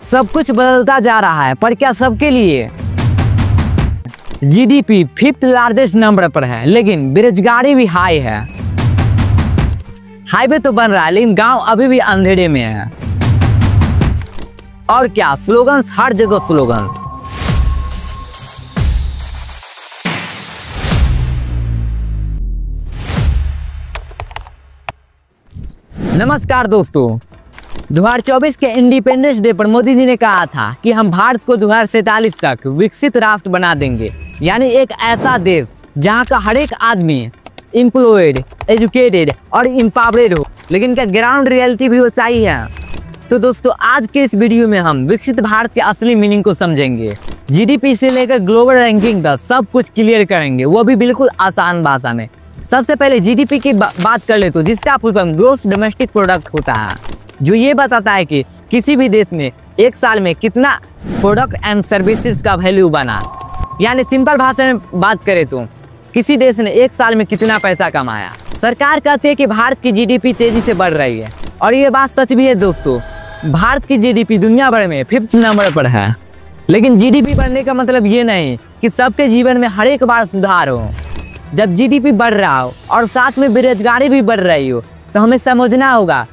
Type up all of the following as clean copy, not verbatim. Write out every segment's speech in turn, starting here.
सब कुछ बदलता जा रहा है, पर क्या सबके लिए? जीडीपी 5th लार्जेस्ट नंबर पर है, लेकिन बेरोजगारी भी हाई है। हाईवे तो बन रहा है, लेकिन गांव अभी भी अंधेरे में है। और क्या स्लोगन्स, हर जगह स्लोगन्स। नमस्कार दोस्तों, 2024 के इंडिपेंडेंस डे पर मोदी जी ने कहा था कि हम भारत को 2047 तक विकसित राष्ट्र बना देंगे, यानी एक ऐसा देश जहां का हर एक आदमी एम्प्लॉयड, एजुकेटेड और एम्पावर्ड हो। लेकिन क्या ग्राउंड रियलिटी भी वैसा ही है? तो दोस्तों, आज के इस वीडियो में हम विकसित भारत के असली मीनिंग को समझेंगे। जीडीपी से लेकर ग्लोबल रैंकिंग तक सब कुछ क्लियर करेंगे, वो भी बिल्कुल आसान भाषा में। सबसे पहले जीडीपी की बात कर ले तो जिसका full form gross domestic product होता है, जो ये बताता है कि किसी भी देश में एक साल में कितना प्रोडक्ट एंड सर्विसेज का वैल्यू बना। यानी सिंपल भाषा में बात करें तो किसी देश ने एक साल में कितना पैसा कमाया। सरकार कहती है कि भारत की जीडीपी तेजी से बढ़ रही है, और ये बात सच भी है दोस्तों। भारत की जीडीपी दुनिया भर में 5th नंबर पर है। लेकिन जीडीपी बढ़ने का मतलब ये नहीं कि सबके जीवन में हर एक बार सुधार हो। जब जीडीपी बढ़ रहा हो और साथ में बेरोजगारी भी बढ़ रही हो, तो हमें समझना होगा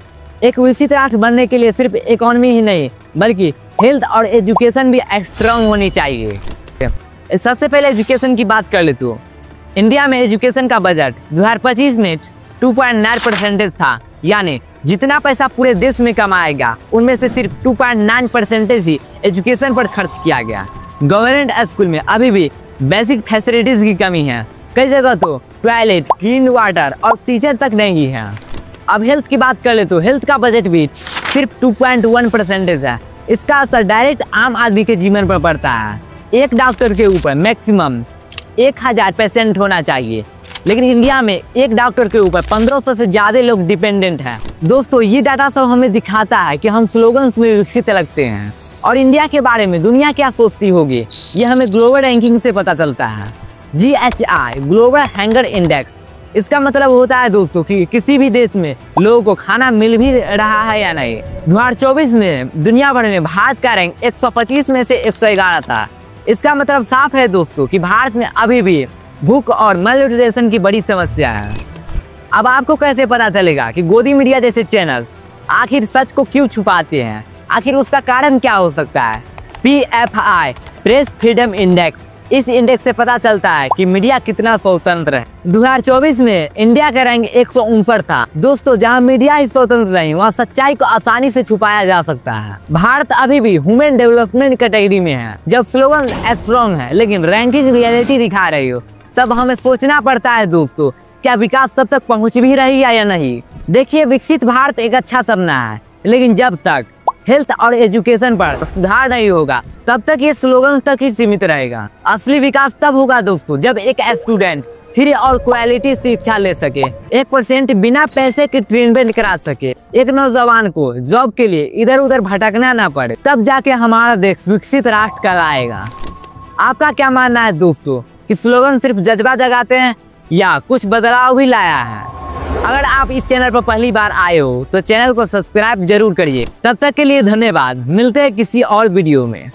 एक विकसित राष्ट्र बनने के लिए सिर्फ इकोनॉमी ही नहीं, बल्कि हेल्थ और एजुकेशन भी स्ट्रांग होनी चाहिए। सबसे पहले एजुकेशन की बात कर ले तो इंडिया में एजुकेशन का बजट 2025 में 2.9% था। यानी जितना पैसा पूरे देश में कमाएगा, उनमें से सिर्फ 2.9% ही एजुकेशन पर खर्च किया गया। गवर्नमेंट स्कूल में अभी भी बेसिक फैसिलिटीज की कमी है। कई जगह तो टॉयलेट, क्लीन वाटर और टीचर तक नहीं है। अब हेल्थ की बात कर ले तो हेल्थ का बजट भी सिर्फ 2.1% है। इसका असर डायरेक्ट आम आदमी के जीवन पर पड़ता है। एक डॉक्टर के ऊपर मैक्सिमम 1000 पेशेंट होना चाहिए, लेकिन इंडिया में एक डॉक्टर के ऊपर 1500 से ज़्यादा लोग डिपेंडेंट हैं। दोस्तों, ये डाटा सब हमें दिखाता है कि हम स्लोगन्स में विकसित लगते हैं, और इंडिया के बारे में दुनिया क्या सोचती होगी, ये हमें ग्लोबल रैंकिंग से पता चलता है। GHI ग्लोबल हंगर इंडेक्स, इसका मतलब होता है दोस्तों कि किसी भी देश में लोगों को खाना मिल भी रहा है या नहीं। 2024 में दुनिया भर में भारत का रैंक 125 में से 111 था। इसका मतलब साफ है दोस्तों कि भारत में अभी भी भूख और malnutrition की बड़ी समस्या है। अब आपको कैसे पता चलेगा कि गोदी मीडिया जैसे चैनल्स आखिर सच को क्यों छुपाते हैं? आखिर उसका कारण क्या हो सकता है? PFI प्रेस फ्रीडम इंडेक्स, इस इंडेक्स से पता चलता है कि मीडिया कितना स्वतंत्र है। 2024 में इंडिया का रैंक 159 था। दोस्तों, जहां मीडिया ही स्वतंत्र नहीं, वहां सच्चाई को आसानी से छुपाया जा सकता है। भारत अभी भी ह्यूमन डेवलपमेंट कैटेगरी में है। जब स्लोगन स्ट्रॉन्ग है लेकिन रैंकिंग रियलिटी दिखा रही हो, तब हमें सोचना पड़ता है दोस्तों, क्या विकास सब तक पहुंच भी रही है या नहीं। देखिए, विकसित भारत एक अच्छा सपना है, लेकिन जब तक हेल्थ और एजुकेशन पर सुधार नहीं होगा, तब तक ये स्लोगन तक ही सीमित रहेगा। असली विकास तब होगा दोस्तों, जब एक स्टूडेंट फ्री और क्वालिटी शिक्षा ले सके, 1% बिना पैसे के ट्रीटमेंट करा सके, एक नौजवान को जॉब के लिए इधर उधर भटकना ना पड़े, तब जाके हमारा देश विकसित राष्ट्र कहलाएगा। आपका क्या मानना है दोस्तों कि स्लोगन सिर्फ जज्बा जगाते हैं या कुछ बदलाव भी लाया है? अगर आप इस चैनल पर पहली बार आए हो तो चैनल को सब्सक्राइब जरूर करिए। तब तक के लिए धन्यवाद। मिलते हैं किसी और वीडियो में।